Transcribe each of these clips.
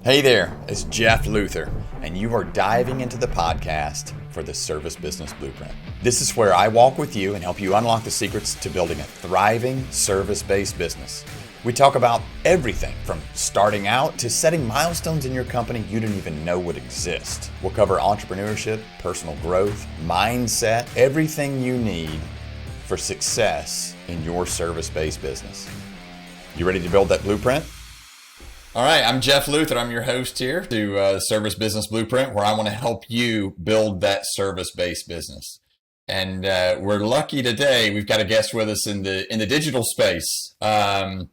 Hey there, it's Jeff Luther, and you are diving into the podcast for the Service Business Blueprint. This is where I walk with you and help you unlock the secrets to building a thriving service-based business. We talk about everything from starting out to setting milestones in your company you didn't even know would exist. We'll cover entrepreneurship, personal growth, mindset, everything you need for success in your service-based business. You ready to build that blueprint? All right, I'm Jeff Luther. I'm your host here to Service Business Blueprint, where I want to help you build that service-based business. And we're lucky today. We've got a guest with us in the digital space. The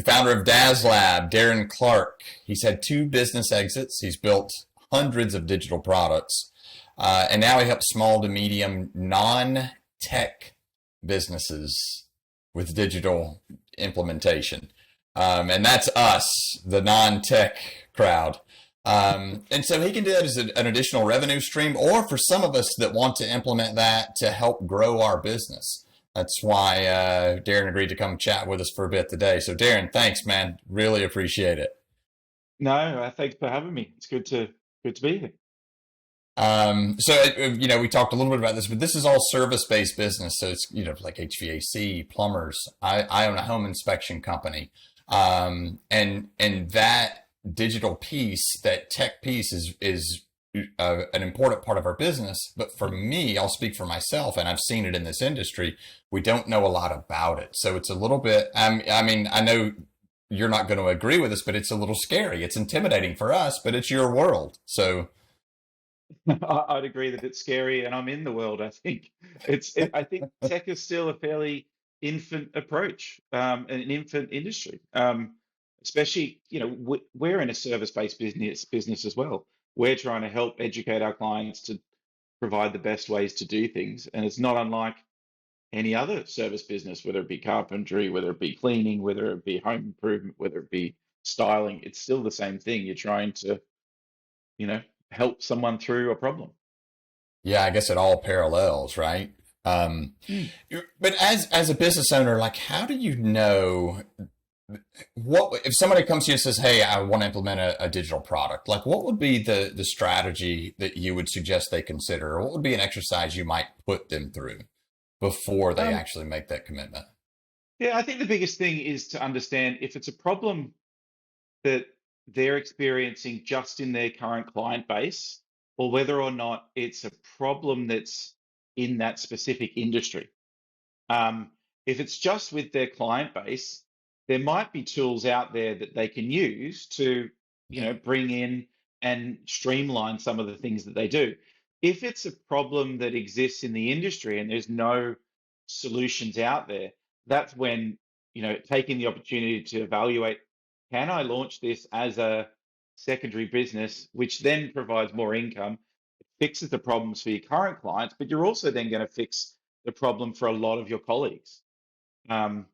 founder of Daz Lab, Darren Clark. He's had 2 business exits. He's built hundreds of digital products, and now he helps small to medium non-tech businesses with digital implementation. And that's us, the non-tech crowd. And so he can do that as an additional revenue stream, or for some of us that want to implement that to help grow our business. That's why Darren agreed to come chat with us for a bit today. So Darren, thanks, man. Really appreciate it. No, thanks for having me. It's good to be here. We talked a little bit about this, but this is all service-based business. So it's, like HVAC, plumbers. I own a home inspection company. And that digital piece, that tech piece is an important part of our business. But for me, I'll speak for myself, and I've seen it in this industry. We don't know a lot about it. So it's a little bit, I know you're not going to agree with us, but it's a little scary. It's intimidating for us, but it's your world. So I'd agree that it's scary, and I'm in the world. I think I think tech is still a fairly infant approach, an infant industry. Especially, we're in a service-based business as well. We're trying to help educate our clients to provide the best ways to do things, and it's not unlike any other service business, whether it be carpentry, whether it be cleaning, whether it be home improvement, whether it be styling. It's still the same thing. You're trying to, you know, help someone through a problem. yeah, I guess it all parallels, right? Um, Mm. but as a business owner, like, how do you know what if somebody comes to you and says, "Hey, I want to implement a digital product"? Like, what would be the strategy that you would suggest they consider, or what would be an exercise you might put them through before they Um, actually make that commitment? yeah, I think the biggest thing is to understand if it's a problem that they're experiencing just in their current client base, or whether or not it's a problem that's in that specific industry. Um, if it's just with their client base, there might be tools out there that they can use to, bring in and streamline some of the things that they do. If it's a problem that exists in the industry and there's no solutions out there, that's when, taking the opportunity to evaluate, can I launch this as a secondary business, which then provides more income, fixes the problems for your current clients, but you're also then going to fix the problem for a lot of your colleagues, um,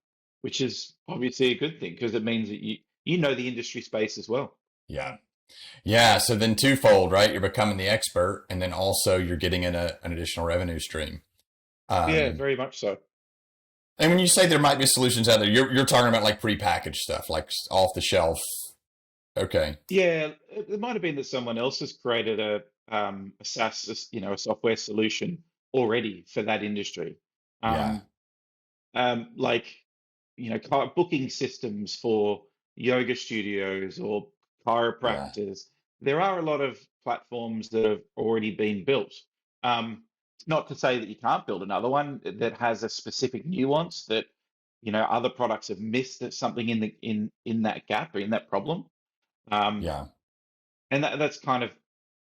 which is obviously a good thing because it means that you know the industry space as well. Yeah. Yeah. So then twofold, right? You're becoming the expert, and then also you're getting in an additional revenue stream. Yeah, Um, very much so. and when you say there might be solutions out there, you're talking about like prepackaged stuff, like off the shelf. Okay. Yeah, it might have been that someone else has created a SaaS, a software solution already for that industry. Yeah. Um, like, booking systems for yoga studios or Yeah. chiropractors. There are a lot of platforms that have already been built. It's not to say that you can't build another one that has a specific nuance that, other products have missed that something in that gap or in that problem. Um, Yeah. and that's kind of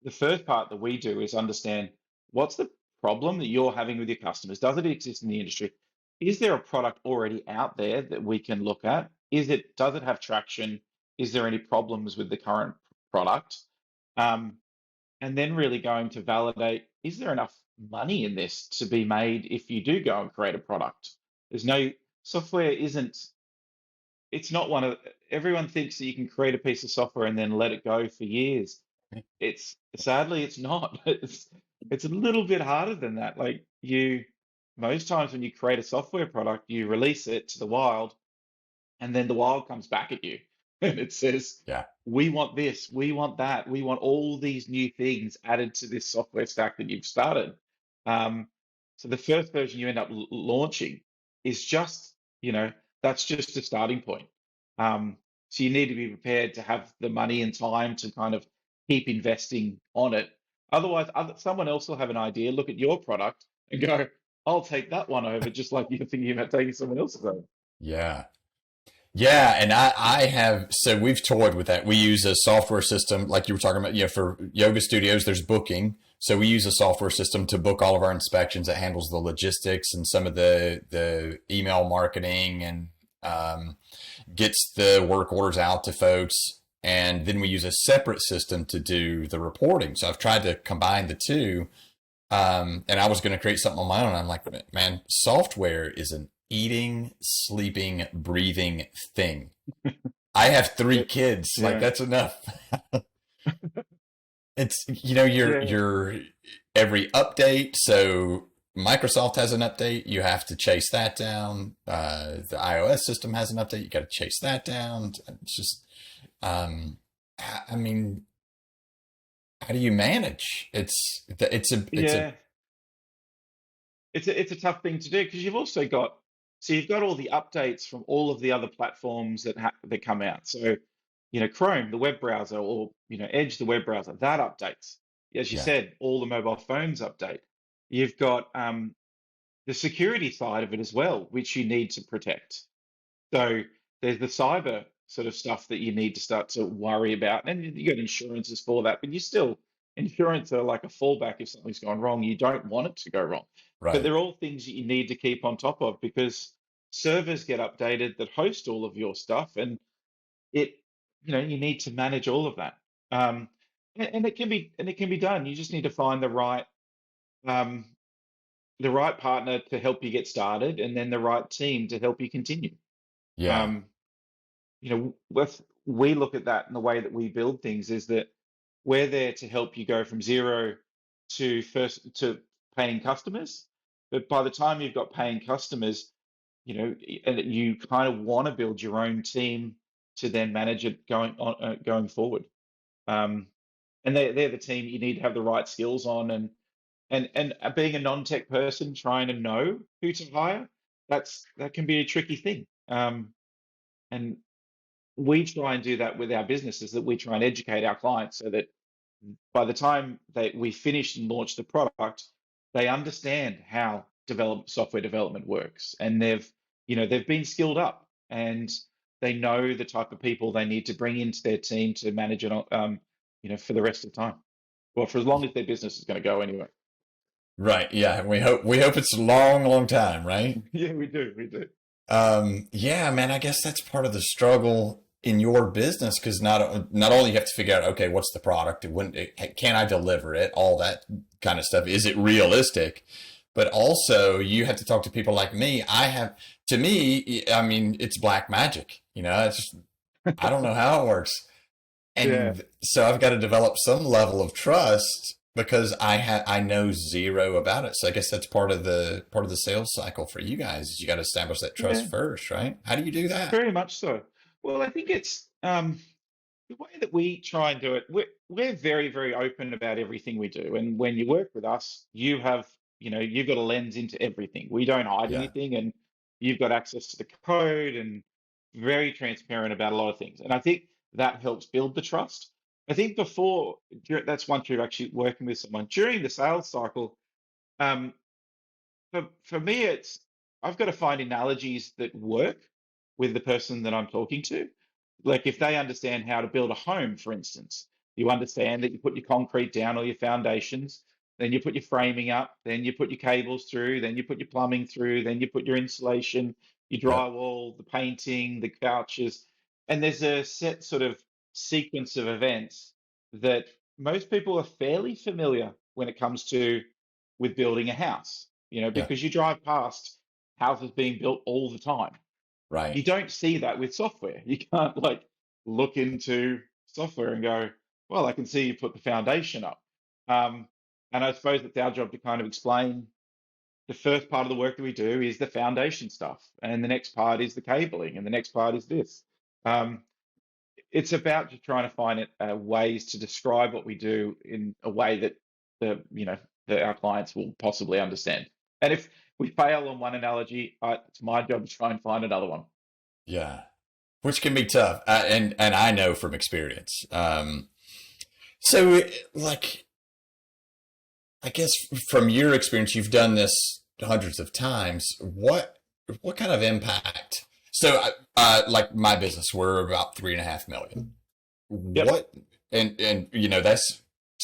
the first part that we do is understand what's the problem that you're having with your customers. Does it exist in the industry? Is there a product already out there that we can look at? Does it have traction? Is there any problems with the current product? Um, and then really going to validate, is there enough money in this to be made if you do go and create a product? There's no software isn't it's not one of everyone thinks that you can create a piece of software and then let it go for years. It's sadly it's not. It's a little bit harder than that. Like most times when you create a software product, you release it to the wild, and then the wild comes back at you. and it says, Yeah. we want this, we want that, we want all these new things added to this software stack that you've started. Um, so the first version you end up launching is just, you know, that's just a starting point. So you need to be prepared to have the money and time to kind of keep investing on it. Otherwise, someone else will have an idea, look at your product and go, I'll take that one over, just like you're thinking about taking someone else's over. Yeah. Yeah, and I have, so we've toyed with that. We use a software system like you were talking about, for yoga studios, there's booking. So we use a software system to book all of our inspections that handles the logistics and some of the email marketing and gets the work orders out to folks. And then we use a separate system to do the reporting. So I've tried to combine the two. And I was going to create something on my own. I'm like, man, software is an eating, sleeping, breathing thing. I have three Yep. kids. Like Yeah. that's enough. It's, your Yeah. every update. So Microsoft has an update. You have to chase that down. The iOS system has an update. You got to chase that down. It's just, I mean, how do you manage? It's a Yeah. It's a tough thing to do because you've also got you've got all the updates from all of the other platforms that come out. So, Chrome, the web browser, or Edge, the web browser, that updates. As you yeah, said, all the mobile phones update. You've got the security side of it as well, which you need to protect. So there's the cyber sort of stuff that you need to start to worry about, and you got insurances for that, but you still insurance are like a fallback if something's gone wrong. You don't want it to go wrong, but right. they're all things that you need to keep on top of because servers get updated that host all of your stuff, and it you need to manage all of that. And it can be done. You just need to find um, the right partner to help you get started, and then the right team to help you continue. Yeah, Um, with we look at that in the way that we build things is that we're there to help you go from zero to paying customers. But by the time you've got paying customers, and you kind of want to build your own team to then manage it going forward. Um, and they're the team you need to have the right skills on, and being a non-tech person trying to know who to hire, that can be a tricky thing. And we try and do that with our businesses, that we try and educate our clients so that by the time we finish and launch the product, they understand how software development works, and they've been skilled up, and they know the type of people they need to bring into their team to manage it, for the rest of the time. Well, for as long as their business is going to go anyway. right. Yeah, we hope it's a long, long time, right? Yeah, we do, we do. Yeah, man, I guess that's part of the struggle in your business because not only you have to figure out, okay, what's the product, can I deliver it, all that kind of stuff, is it realistic? But also you have to talk to people like me. To me, I mean, it's black magic. I don't know how it works. Yeah, And so I've got to develop some level of trust because I know zero about it. So I guess that's part of the sales cycle for you guys is you got to establish that trust yeah, first, right? How do you do that? very much so. Well, I think it's the way that we try and do it, we're very, very open about everything we do. And when you work with us, you've got a lens into everything. We don't hide Yeah, anything, and you've got access to the code and very transparent about a lot of things. And I think that helps build the trust. I think that's once you're actually working with someone during the sales cycle. Um, for me, I've got to find analogies that work with the person that I'm talking to. Like if they understand how to build a home, for instance, you understand that you put your concrete down or your foundations, then you put your framing up, then you put your cables through, then you put your plumbing through, then you put your insulation, your yeah, drywall, the painting, the couches, and there's a set sort of sequence of events that most people are fairly familiar when it comes to with building a house, yeah, because you drive past houses being built all the time. right. You don't see that with software. You can't like look into software and go, well, I can see you put the foundation up. Um, and I suppose it's our job to kind of explain the first part of the work that we do is the foundation stuff, and the next part is the cabling, and the next part is this. Um, it's about just trying to find ways to describe what we do in a way that that our clients will possibly understand. And if we fail on one analogy, it's my job to try and find another one. Yeah, which can be tough, and I know from experience. So, like, I guess from your experience, you've done this hundreds of times. What kind of impact? So, like my business, we're about 3.5 million. Yep. What and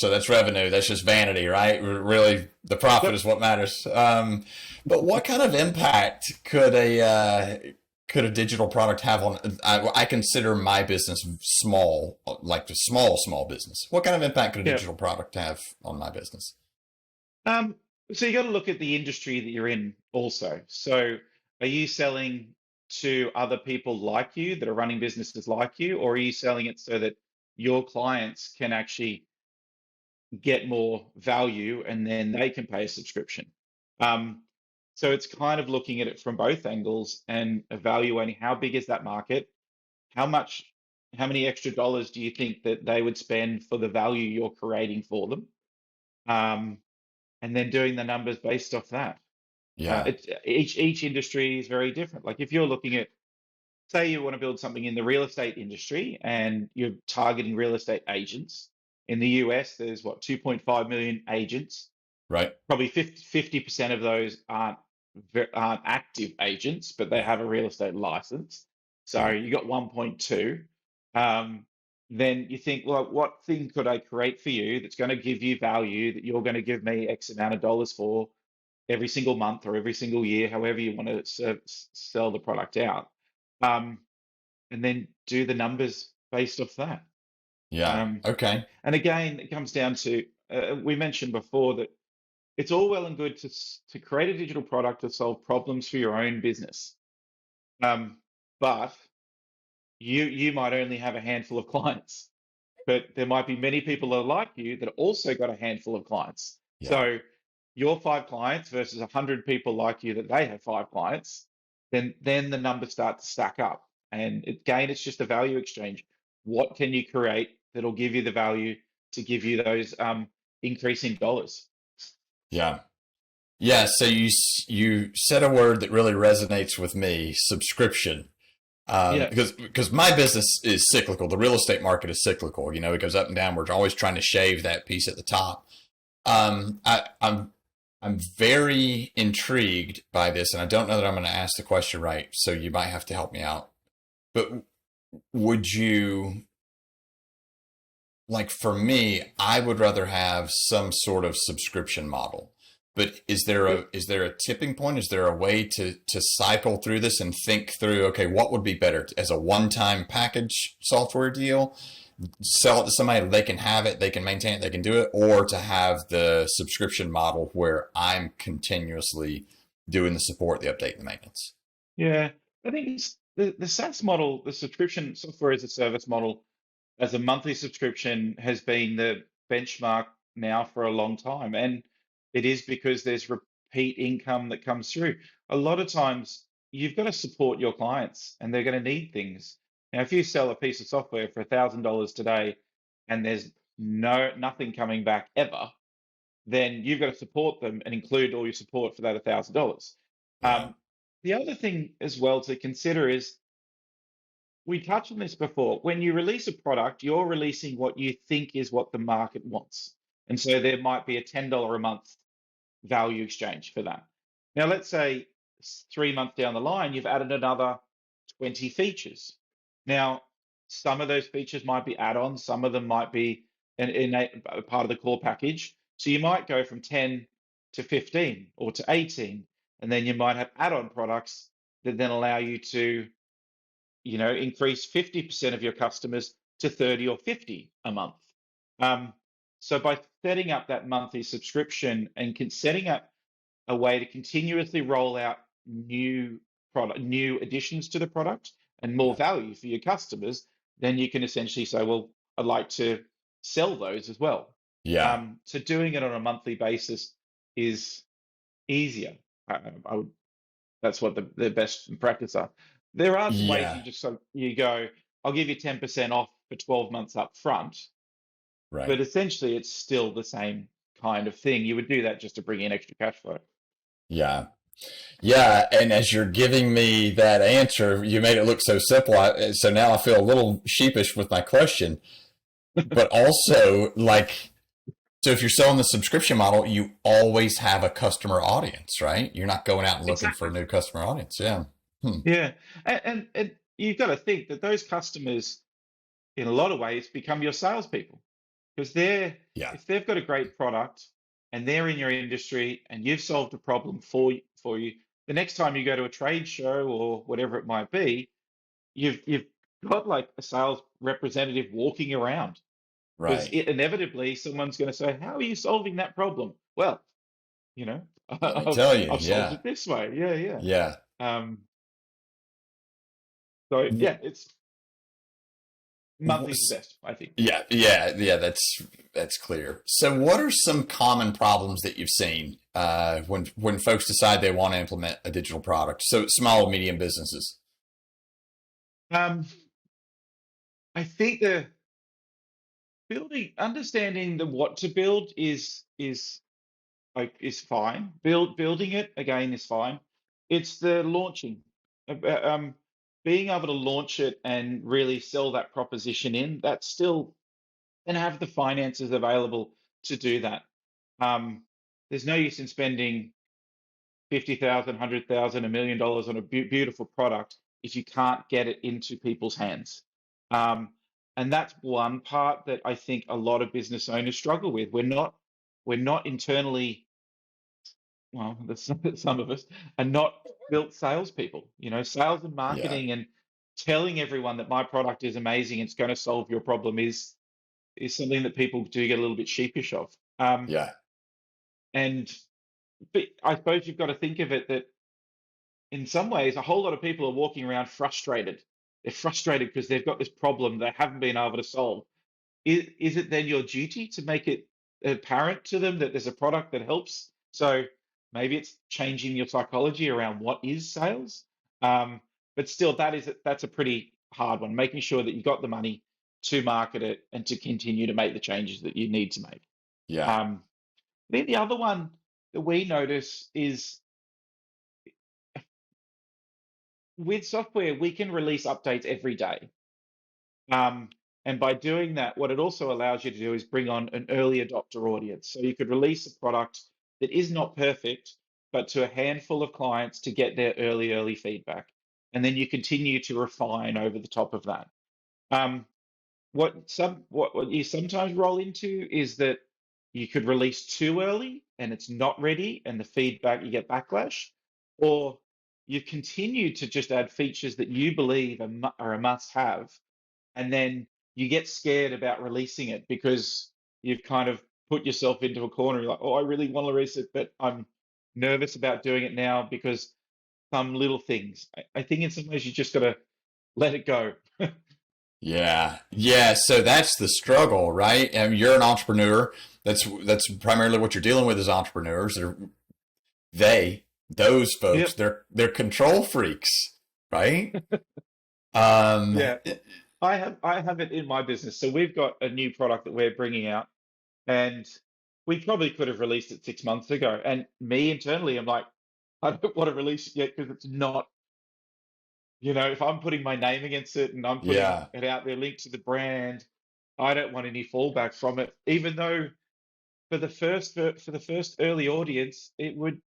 that's revenue. That's just vanity, right? Really, the profit Yep. is what matters. But what kind of impact could a digital product have on? I consider my business small, like a small business. What kind of impact could a Yep. digital product have on my business? Um, so you got to look at the industry that you're in also. So are you selling to other people like you that are running businesses like you, or are you selling it so that your clients can actually get more value and then they can pay a subscription? Um, so it's kind of looking at it from both angles and evaluating how big is that market, how much, how many extra dollars do you think that they would spend for the value you're creating for them? Um, and then doing the numbers based off that. Yeah. Each industry is very different. Like if you're looking at, say, you want to build something in the real estate industry and you're targeting real estate agents. In the US, there's what 2.5 million agents. Right. Probably 50% of those aren't active agents, but they Yeah. have a real estate license. So Yeah. you got 1.2. Um, then you think, well, what thing could I create for you that's going to give you value that you're going to give me X amount of dollars for every single month or every single year, however you want to sell the product out, um, and then do the numbers based off that. Yeah. Um, Okay. and again, it comes down to we mentioned before that it's all well and good to create a digital product to solve problems for your own business, um, but you might only have a handful of clients, but there might be many people that are like you that also got a handful of clients. Yeah. So your 5 clients versus 100 people like you that they have 5 clients, then the numbers start to stack up. And again, it's just a value exchange. What can you create that'll give you the value to give you those increasing dollars? Yeah. Yeah. So you said a word that really resonates with me: subscription. Yeah, Because my business is cyclical. The real estate market is cyclical. It goes up and down. We're always trying to shave that piece at the top. I'm very intrigued by this, and I don't know that I'm going to ask the question right. So you might have to help me out. But would you like for me? I would rather have some sort of subscription model. But yep, is there a tipping point? Is there a way to cycle through this and think through, okay, what would be better as a one-time package software deal, sell it to somebody, they can have it, they can maintain it, they can do it, or to have the subscription model where I'm continuously doing the support, the update, and the maintenance. yeah. I think it's the SaaS model, the subscription software as a service model, as a monthly subscription has been the benchmark now for a long time. And it is because there's repeat income that comes through. A lot of times you've got to support your clients and they're going to need things. Now, if you sell a piece of software for $1,000 today and there's nothing coming back ever, then you've got to support them and include all your support for that $1,000. Yeah. Um, the other thing as well to consider is we touched on this before. When you release a product, you're releasing what you think is what the market wants. And so there might be a $10 a month value exchange for that. Now, let's say 3 months down the line, you've added another 20 features. Now, some of those features might be add-ons, some of them might be a part of the core package. So you might go from 10 to 15 or to 18, and then you might have add-on products that then allow you to increase 50% of your customers to 30 or 50 a month. Um, so by setting up that monthly subscription and setting up a way to continuously roll out new additions to the product and more Yeah. value for your customers, then you can essentially say, well, I'd like to sell those as well. Yeah. So doing it on a monthly basis is easier. I would That's what the best practice are. There are some ways Yeah. you just you go, I'll give you 10% off for 12 months up front, but Right. essentially it's still the same kind of thing. You would do that just to bring in extra cash flow. Yeah. Yeah. And as you're giving me that answer, you made it look so simple. So now I feel a little sheepish with my question, but also like, so if you're selling the subscription model, you always have a customer audience, right? You're not going out and looking for a Exactly. new customer audience. Yeah. Hmm. Yeah. And you've got to think that those customers, in a lot of ways, become your salespeople because Yeah. if they've got a great product and they're in your industry and you've solved a problem for you, the next time you go to a trade show or whatever it might be, you've got like a sales representative walking around because Right. inevitably someone's going to say, "How are you solving that problem?" Well, you know, Let me tell you. I've solved Yeah. it this way. Yeah, yeah. Yeah. Um, so W- yeah, it's monthly's the best, I think. Yeah, yeah, yeah. That's clear. So, what are some common problems that you've seen when folks decide they want to implement a digital product? So, small and medium businesses. Um, I think the understanding the what to build is fine. Building it again is fine. It's the launching, being able to launch it and really sell that proposition in. That's still and have the finances available to do that. Um, there's no use in spending 50,000, 100,000, $1 million on a beautiful product if you can't get it into people's hands. Um, and that's one part that I think a lot of business owners struggle with. We're not internally, well, some of us are not built salespeople. Sales and Yeah, marketing and telling everyone that my product is amazing, it's going to solve your problem is something that people do get a little bit sheepish of. yeah, And but I suppose you've got to think of it that in some ways, a whole lot of people are walking around frustrated. They're frustrated because they've got this problem they haven't been able to solve. Is it then your duty to make it apparent to them that there's a product that helps? So maybe it's changing your psychology around what is sales. Um, but still, that's a pretty hard one. Making sure that you got the money to market it and to continue to make the changes that you need to make. yeah, I think the other one that we notice is with software, we can release updates every day. Um, and by doing that, what it also allows you to do is bring on an early adopter audience. So you could release a product that is not perfect, but to a handful of clients to get their early feedback. And then you continue to refine over the top of that. Um, what you sometimes roll into is that you could release too early and it's not ready and the feedback you get backlash, or you continue to just add features that you believe are a must have, and then you get scared about releasing it because you've kind of put yourself into a corner. You're like, oh, I really want to release it, but I'm nervous about doing it now because some little things. I think in some ways you just got to let it go. yeah, yeah. So that's the struggle, right? And you're an entrepreneur. That's primarily what you're dealing with as entrepreneurs. Those folks, Yep. they're control freaks, right? Um, Yeah. I have it in my business. So we've got a new product that we're bringing out, and we probably could have released it 6 months ago. And me internally, I'm like, I don't want to release it yet because it's not, if I'm putting my name against it and I'm putting yeah, it out there linked to the brand, I don't want any fallback from it. Even though for the first early audience, it would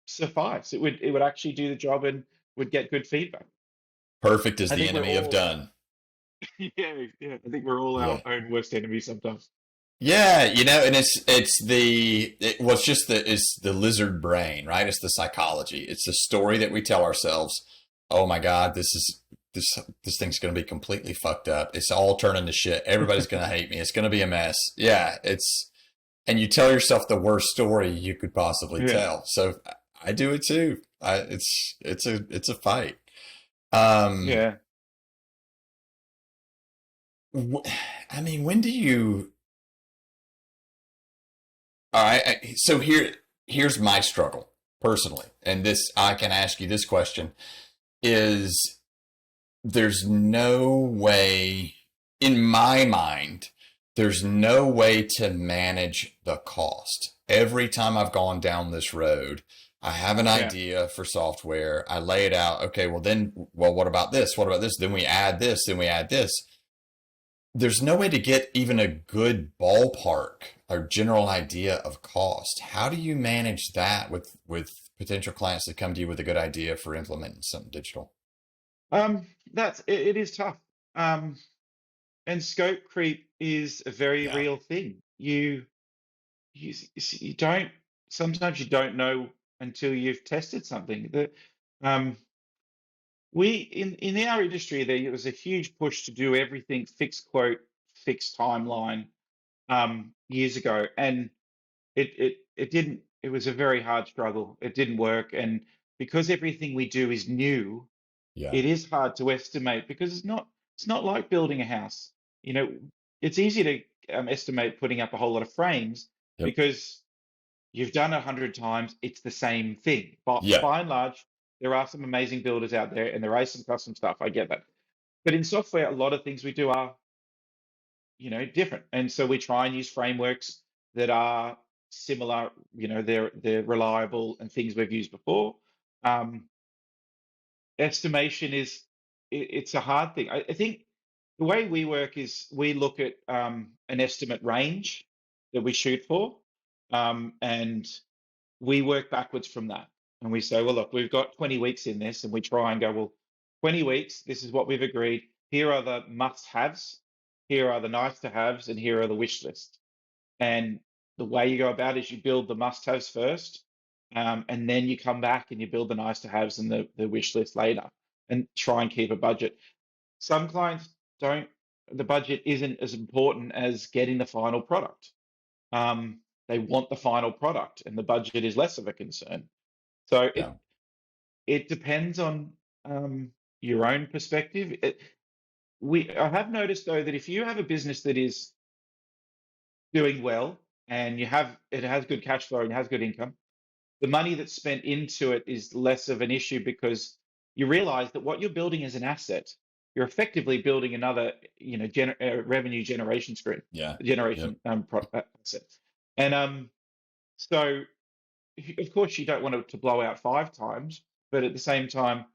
suffice. It would actually do the job and would get good feedback. perfect is I the think we're enemy of all done. yeah, yeah. I think we're all our Yeah. own worst enemies sometimes. Yeah, and it's just it's the lizard brain, right? It's the psychology. It's the story that we tell ourselves. Oh my God, this thing's going to be completely fucked up. It's all turning to shit. Everybody's going to hate me. It's going to be a mess. Yeah, and you tell yourself the worst story you could possibly Yeah, tell. So I do it too. It's a fight. Um, yeah. I mean, when do you? All right. So here's my struggle personally, and this I can ask you this question: is there's no way. in my mind, there's no way to manage the cost. Every time I've gone down this road, I have an Yeah. idea for software. I lay it out. Okay, well, what about this? What about this? Then we add this, then we add this. There's no way to get even a good ballpark or general idea of cost. How do you manage that with potential clients that come to you with a good idea for implementing something digital? That's it, it is tough. Um, and scope creep is a very Yeah, real thing. You don't sometimes you don't know until you've tested something. Um, we in our industry there was a huge push to do everything fixed quote, fixed timeline years ago, and it didn't. It was a very hard struggle. It didn't work, and because everything we do is new, yeah, it is hard to estimate because it's not like building a house. You know, it's easy to estimate putting up a whole lot of frames yep, because you've done 100 times. It's the same thing. But yeah, by and large, there are some amazing builders out there, and there is some custom stuff. I get that. But in software, a lot of things we do are different, and so we try and use frameworks that are similar. They're reliable and things we've used before. Um, Estimation is it's a hard thing. I think the way we work is we look at an estimate range that we shoot for, and we work backwards from that. And we say, well, look, we've got 20 weeks in this, and we try and go, well, 20 weeks, this is what we've agreed. Here are the must-haves, here are the nice-to-haves, and here are the wish list. And the way you go about it is you build the must-haves first, and then you come back and you build the nice-to-haves and the wish list later, and try and keep a budget. Some clients don't. The budget isn't as important as getting the final product. They want the final product, and the budget is less of a concern. So yeah, it depends on your own perspective. I have noticed though that if you have a business that is doing well and it has good cash flow and it has good income, the money that's spent into it is less of an issue because you realize that what you're building is an asset. You're effectively building another, revenue generation screen, yeah, yep, generation asset. And so of course you don't want it to blow out 5 times, but at the same time,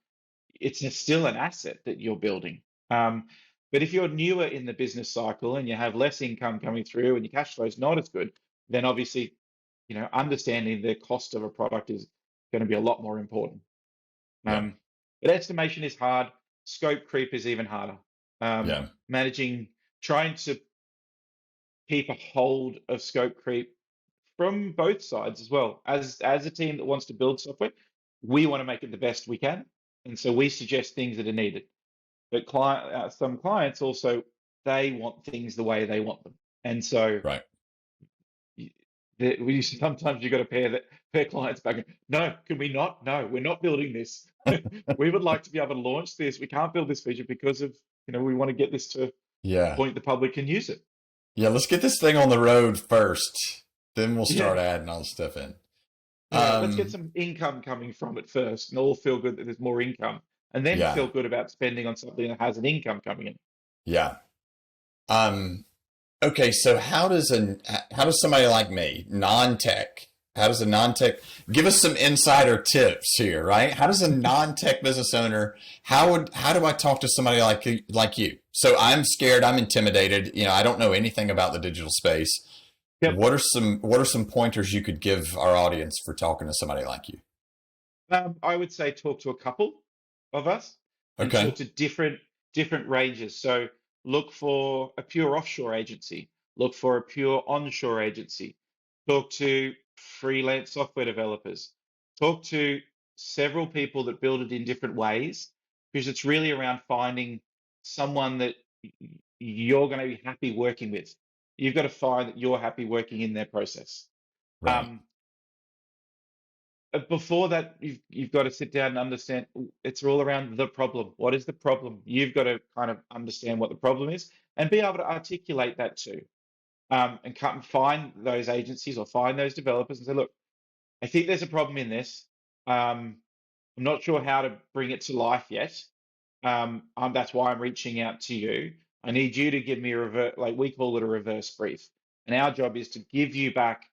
still an asset that you're building. Um, but if you're newer in the business cycle and you have less income coming through and your cash flow is not as good, then obviously, understanding the cost of a product is going to be a lot more important. yeah, But estimation is hard. Scope creep is even harder. yeah, Managing, trying to keep a hold of scope creep from both sides as well. As a team that wants to build software, we want to make it the best we can, and so we suggest things that are needed. But some clients also they want things the way they want them, and so right. sometimes you got to pair clients back. No, can we not? No, we're not building this. We would like to be able to launch this. We can't build this feature because of we want to get this to a Yeah. point the public can use it. Yeah, let's get this thing on the road first. Then we'll Yeah. start adding all the stuff in. Yeah, let's get Um, some income coming from it first, and all feel good that there's more income, and then yeah, feel good about spending on something that has an income coming in. yeah. Um, okay, so how does somebody like me, non-tech, how does a non-tech give us some insider tips here, right? How does a non-tech business owner, how do I talk to somebody like you? So I'm scared, I'm intimidated, I don't know anything about the digital space. Yep. What are some pointers you could give our audience for talking to somebody like you? I would say talk to a couple of us and talk Okay. to different ranges. So look for a pure offshore agency, look for a pure onshore agency, talk to freelance software developers, talk to several people that build it in different ways, because it's really around finding someone that you're going to be happy working with. You've got to find that you're happy working in their process. Right. Um, Before that, you've got to sit down and understand it's all around the problem. What is the problem? You've got to kind of understand what the problem is and be able to articulate that too. And cut and find those agencies or find those developers and say, look, I think there's a problem in this. I'm not sure how to bring it to life yet. That's why I'm reaching out to you. I need you to give me a reverse, like we call it a reverse brief. And our job is to give you back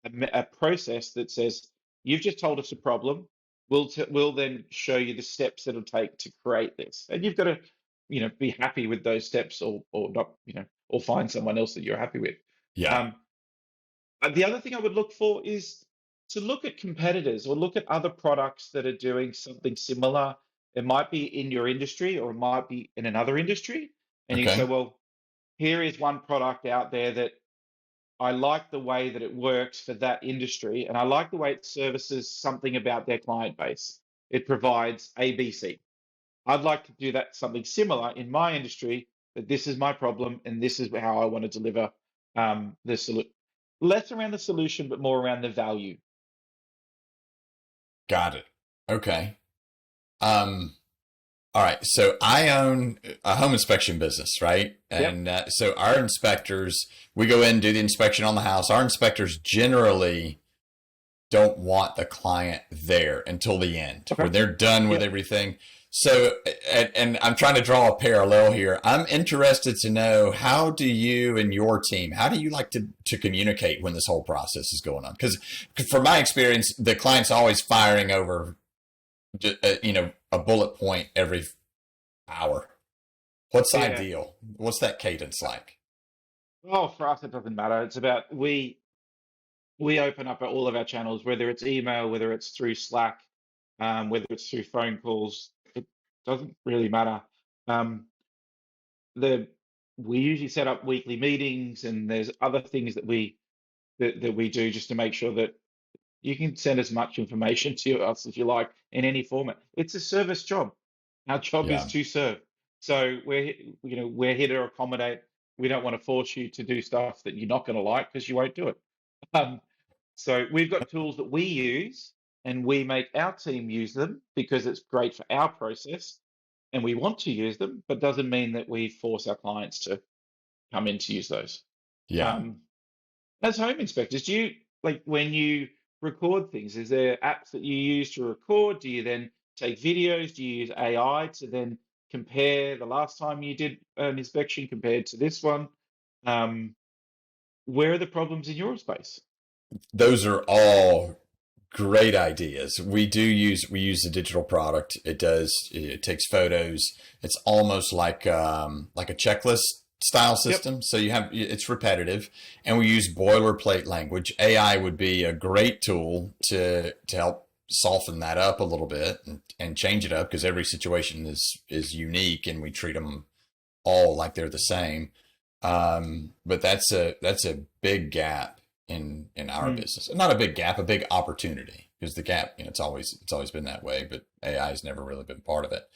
a process that says, you've just told us a problem. We'll then show you the steps it'll take to create this. And you've got to, be happy with those steps or not, or find someone else that you're happy with. Yeah. Um, the other thing I would look for is to look at competitors or look at other products that are doing something similar. It might be in your industry or it might be in another industry. And you say, Okay. well, here is one product out there that I like the way that it works for that industry, and I like the way it services something about their client base. It provides ABC. I'd like to do that something similar in my industry, that this is my problem and this is how I want to deliver the solution. Less around the solution, but more around the value. Got it. Okay. Um, all right. So I own a home inspection business, right? Yep. And so our inspectors, we go in, do the inspection on the house. Our inspectors generally don't want the client there until the end, Okay. where they're done with Yep. everything. So, and I'm trying to draw a parallel here. I'm interested to know, how do you and your team, how do you like to communicate when this whole process is going on? Because from my experience, the client's always firing over, a bullet point every hour. What's Yeah. ideal? What's that cadence like? Oh, for us, it doesn't matter. It's about we open up all of our channels, whether it's email, whether it's through Slack, whether it's through phone calls. It doesn't really matter. Um, the we usually set up weekly meetings, and there's other things that we do just to make sure that you can send as much information to us as you like in any format. It's a service job. Our job is Yeah. to serve. So we're here to accommodate. We don't want to force you to do stuff that you're not going to like because you won't do it. Um, so we've got tools that we use, and we make our team use them because it's great for our process, and we want to use them, but doesn't mean that we force our clients to come in to use those. Yeah. Um, as home inspectors, do you like when you record things? Is there apps that you use to record? Do you then take videos? Do you use AI to then compare the last time you did an inspection compared to this one? Um, where are the problems in your space? Those are all great ideas. We use a digital product. It takes photos. It's almost like a checklist style Yep. system. So it's repetitive, and we use boilerplate language. AI would be a great tool to help soften that up a little bit and change it up, because every situation is unique and we treat them all like they're the same. But that's a big gap in our Mm, business. Not a big gap, a big opportunity, because the gap, it's always been that way, but AI has never really been part of it.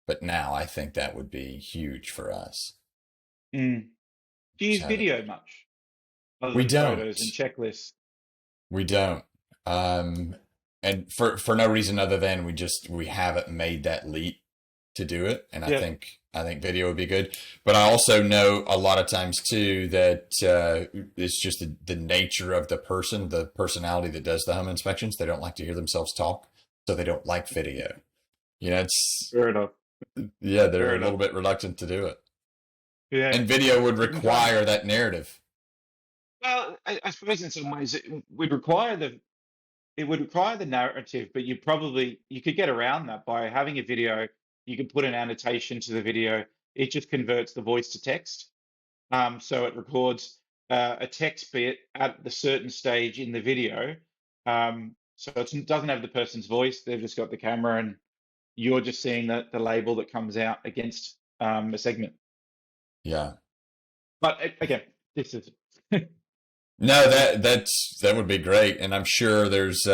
But now I think that would be huge for us. mm. Do you Just use have it. video much other We than don't. photos and checklists? We don't. Um, and for no reason other than we haven't made that leap to do it. And I Yeah. think I think video would be good. But I also know a lot of times too that it's just the nature of the person, the personality that does the home inspections. They don't like to hear themselves talk, so they don't like video. It's Fair enough. yeah, they're Fair a little enough. bit reluctant to do it. Yeah. And video would Sometimes, require that narrative. well, I suppose in some ways it would require the narrative, but you could get around that by having a video. You could put an annotation to the video. It just converts the voice to text. So it records a text bit at the certain stage in the video. So it doesn't have the person's voice. They've just got the camera, and you're just seeing the label that comes out against a segment. Yeah. But again, this is No, that would be great, and I'm sure there's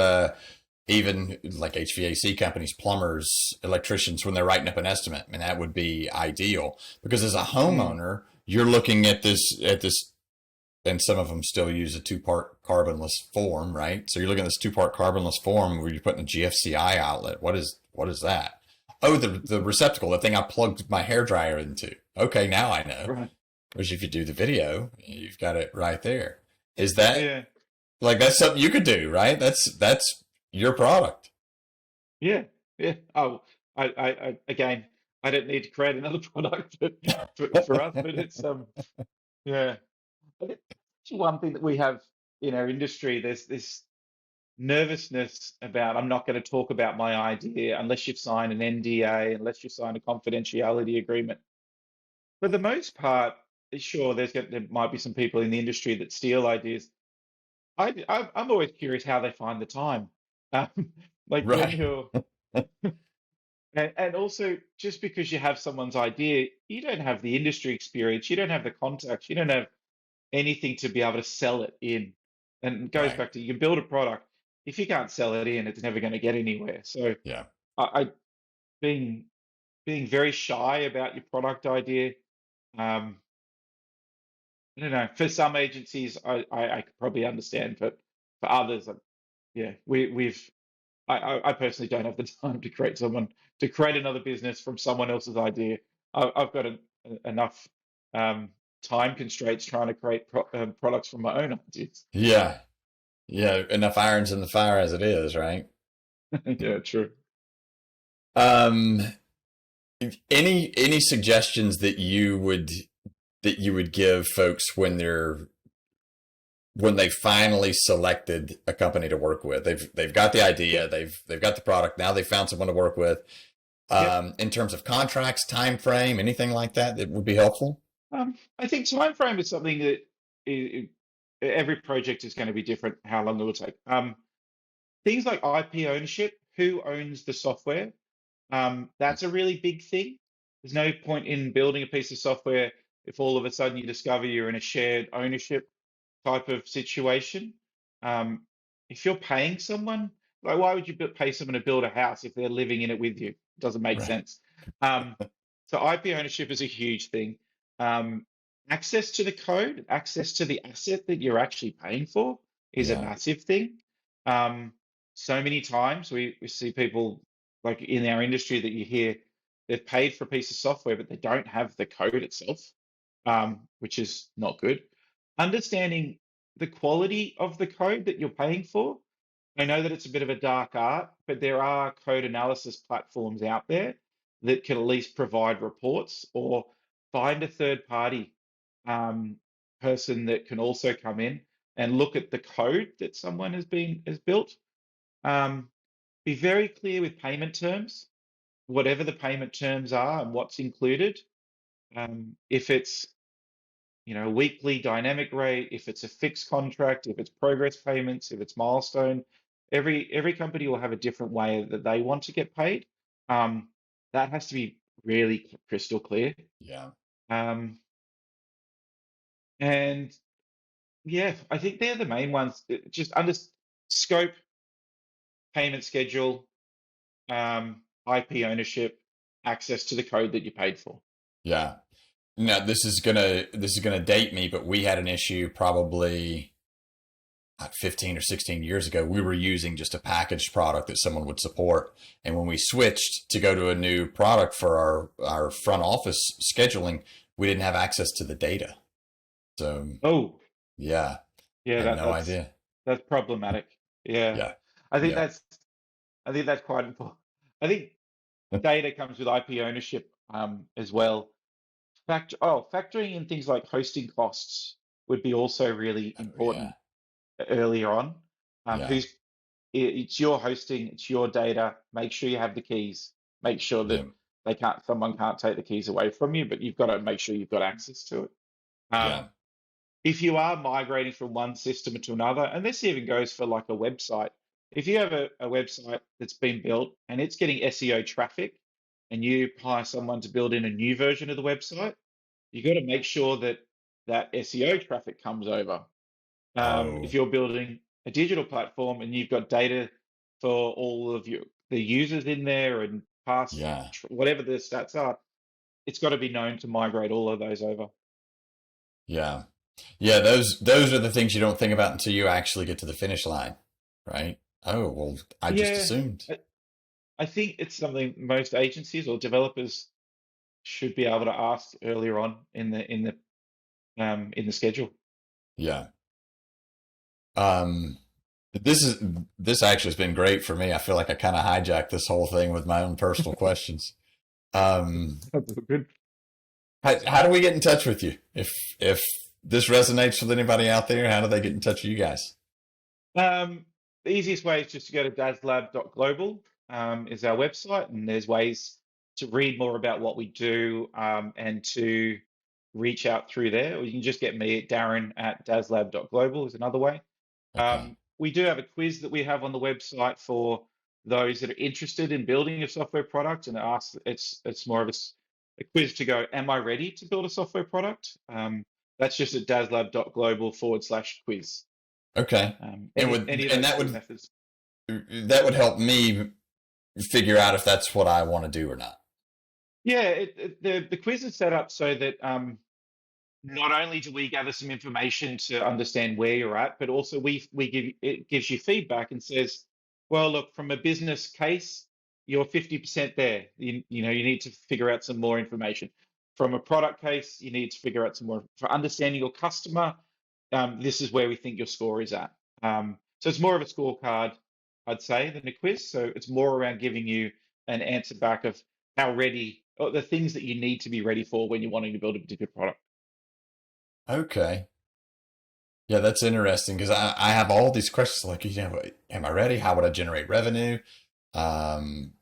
even like HVAC companies, plumbers, electricians, when they're writing up an estimate, and that would be ideal, because as a mm, homeowner, you're looking at this, and some of them still use a two-part carbonless form, right? So you're looking at this two-part carbonless form where you're putting a GFCI outlet. What is that? Oh, the receptacle, the thing I plugged my hair dryer into. Okay, now I know. right. Whereas if you do the video, you've got it right there. Is that Yeah. like that's something you could do, right? That's your product. Yeah, yeah. Oh, again. I don't need to create another product for us, but it's yeah. I think actually one thing that we have in our industry, there's this nervousness about I'm not going to talk about my idea unless you've signed an NDA, unless you've signed a confidentiality agreement. For the most part, sure, there might be some people in the industry that steal ideas. I'm always curious how they find the time. Um, like when Right. you're, and also just because you have someone's idea, you don't have the industry experience, you don't have the contacts, you don't have anything to be able to sell it in. And it goes Right. back to you can build a product. If you can't sell it in, it's never going to get anywhere. So Yeah. I being being very shy about your product idea. Um, I don't know. For some agencies, I could probably understand, but for others, yeah, we've I personally don't have the time to create another business from someone else's idea. I've got enough um, time constraints trying to create products from my own ideas. Yeah. Yeah. Enough irons in the fire as it is, right? Yeah, true. Um, any suggestions that you would give folks when they finally selected a company to work with? They've got the idea, Yep, they've got the product, now they found someone to work with. yep. In terms of contracts, time frame, anything like that that would be helpful? I think time frame is something that i every project is going to be different. How long it will take. Things like IP ownership, who owns the software? That's a really big thing. There's no point in building a piece of software if all of a sudden you discover you're in a shared ownership type of situation. Um, if you're paying someone, like why would you pay someone to build a house if they're living in it with you? It doesn't make Right. sense. Um, so IP ownership is a huge thing. Um, access to the code, access to the asset that you're actually paying for is a Yeah. massive thing. Um, so many times we see people like in our industry that you hear they've paid for a piece of software, but they don't have the code itself, which is not good. Understanding the quality of the code that you're paying for. I know that it's a bit of a dark art, but there are code analysis platforms out there that can at least provide reports or find a third party um, person that can also come in and look at the code that someone has built. Um, be very clear with payment terms, whatever the payment terms are and what's included. If it's a weekly dynamic rate, if it's a fixed contract, if it's progress payments, if it's milestone, every company will have a different way that they want to get paid. Um, that has to be really crystal clear. Yeah. Um, and yeah, I think they're the main ones. Just under scope, payment schedule, IP ownership, access to the code that you paid for. Yeah. Now this is gonna date me, but we had an issue probably 15 or 16 years ago. We were using just a packaged product that someone would support. And when we switched to go to a new product for our front office scheduling, we didn't have access to the data. So Oh, yeah, yeah, had that no idea. that's problematic. Yeah. Yeah. I think Yeah. that's I think that's quite important. I think data comes with IP ownership as well. Factoring in things like hosting costs would be also really Oh yeah. important earlier on. Yeah. Who's it's your hosting, it's your data. Make sure you have the keys. Make sure Yeah. that someone can't take the keys away from you, but you've got to make sure you've got access to it. Yeah. Um, if you are migrating from one system to another, and this even goes for like a website, if you have a website that's been built and it's getting SEO traffic and you hire someone to build in a new version of the website, you got to make sure that that SEO traffic comes over. If Oh you're building a digital platform and you've got data for all of the users in there and past yeah. whatever the stats are, it's got to be known to migrate all of those over. Yeah. Yeah, those are the things you don't think about until you actually get to the finish line, right? Oh, well, I just Yeah, assumed. I think it's something most agencies or developers should be able to ask earlier on in the schedule. Yeah. Um, this is this actually has been great for me. I feel like I kind of hijacked this whole thing with my own personal questions. Um, That's all good. how do we get in touch with you? If this resonates with anybody out there, how do they get in touch with you guys? Um, the easiest way is just to go to dazlab.global, is our website, and there's ways to read more about what we do, and to reach out through there. Or you can just get me at Darren@dazlab.global is another way. Okay. We do have a quiz that we have on the website for those that are interested in building a software product, and it's more of a quiz to go, am I ready to build a software product? That's just at dazlab.global/quiz. Okay. And Any of and those two methods. that would help me figure out if that's what I want to do or not. Yeah, the quiz is set up so that not only do we gather some information to understand where you're at, but also we give it gives you feedback and says, well, look, from a business case, you're 50% there. You need to figure out some more information. From a product case, you need to figure out some more. For understanding your customer, this is where we think your score is at. So it's more of a scorecard, I'd say, than a quiz. So it's more around giving you an answer back of how ready, or the things that you need to be ready for when you're wanting to build a particular product. Okay. Yeah, that's interesting because I have all these questions like, am I ready? How would I generate revenue? Um,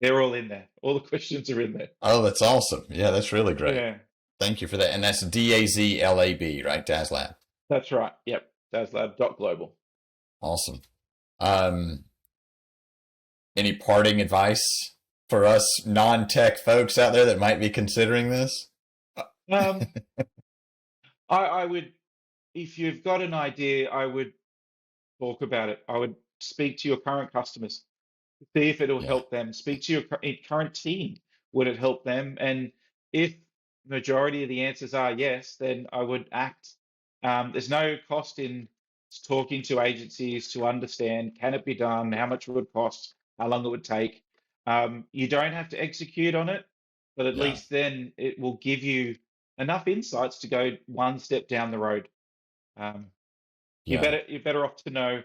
They're all in there. All the questions are in there. oh, that's awesome. Yeah, that's really great. Yeah, Thank you for that. And that's DAZLAB, right? Daz Lab. that's right. Yep. Dazlab.global. Awesome. Um, any parting advice for us non-tech folks out there that might be considering this? Um, I would, if you've got an idea, I would talk about it. I would speak to your current customers, see if it'll Yeah, help them. Speak to your current team. Would it help them? And if majority of the answers are yes, then I would act. There's no cost in talking to agencies to understand, can it be done, how much it would cost, how long it would take. You don't have to execute on it, but at yeah, least then it will give you enough insights to go one step down the road. Um, yeah, you're better off to know.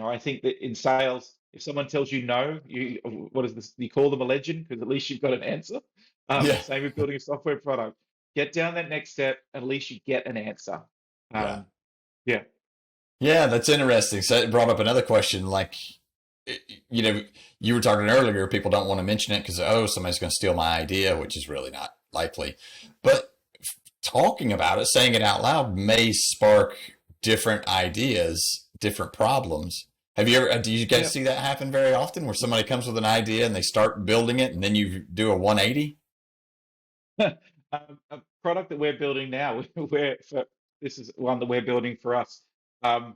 I think that in sales, if someone tells you no, what is this? You call them a legend because at least you've got an answer. yeah, Same with building a software product. Get down that next step, at least you get an answer. yeah. Um, yeah, Yeah, that's interesting. So it brought up another question like, you know, you were talking earlier, people don't want to mention it because, oh, somebody's going to steal my idea, which is really not likely. But talking about it, saying it out loud may spark different ideas, different problems. Do you guys yeah. see that happen very often where somebody comes with an idea and they start building it and then you do a 180? A product that we're building now, this is one that we're building for us. Um,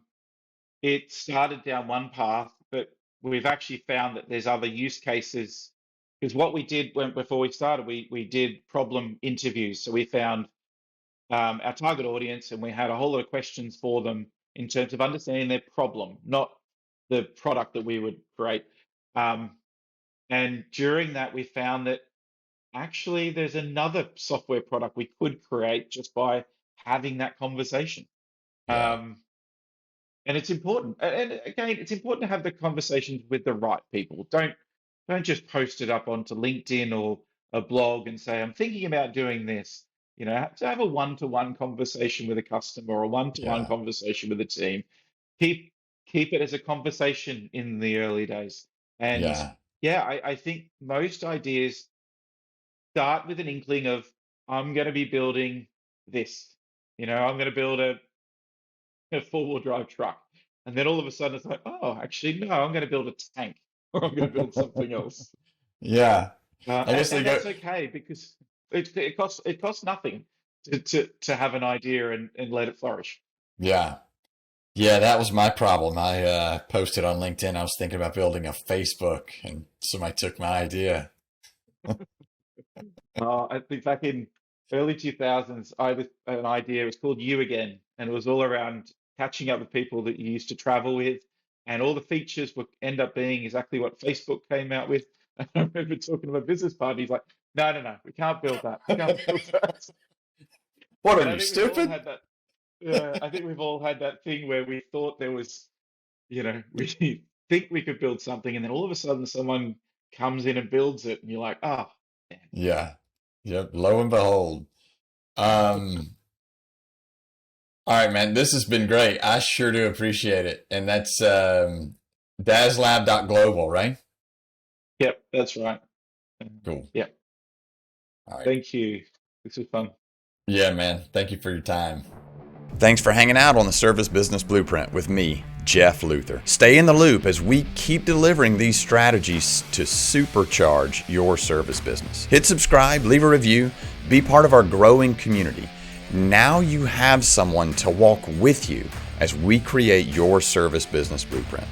it started down one path, but we've actually found that there's other use cases. Because what we did before we started, we did problem interviews. So we found our target audience, and we had a whole lot of questions for them in terms of understanding their problem, not the product that we would create. Um, and during that, we found that actually there's another software product we could create just by having that conversation. Yeah, Um, and it's important. And again, it's important to have the conversations with the right people. Don't just post it up onto LinkedIn or a blog and say, I'm thinking about doing this. To have a one-to-one conversation with a customer or a one-to-one yeah, conversation with a team. Keep keep it as a conversation in the early days. And yeah, yeah, I think most ideas start with an inkling of, I'm going to be building this. I'm going to build a four-wheel drive truck. And then all of a sudden it's like, oh, actually, no, I'm going to build a tank or I'm going to build something else. yeah. I guess they And go, that's okay because it costs nothing to have an idea and let it flourish. yeah. Yeah, that was my problem. I posted on LinkedIn. I was thinking about building a Facebook, and somebody took my idea. I think back in early 2000s, I had an idea. It was called You Again, and it was all around catching up with people that you used to travel with, and all the features would end up being exactly what Facebook came out with. And I remember talking to my business partner. He's like, "No, no, no, we can't build that. We can't build that." What are And I you, think we've all stupid? had that. I think we've all had that thing where we thought there was, we think we could build something, and then all of a sudden someone comes in and builds it, and you're like, "Ah." Yeah. Yep. Lo and behold. Um, all right, man. This has been great. I sure do appreciate it. And that's dazlab.global, right? Yep, that's right. Cool. Yep. All right. Thank you. This was fun. Yeah, man. Thank you for your time. Thanks for hanging out on the Service Business Blueprint with me, Jeff Luther. Stay in the loop as we keep delivering these strategies to supercharge your service business. Hit subscribe, leave a review, be part of our growing community. Now you have someone to walk with you as we create your service business blueprint.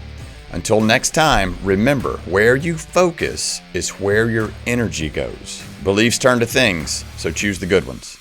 Until next time, remember, where you focus is where your energy goes. Beliefs turn to things, so choose the good ones.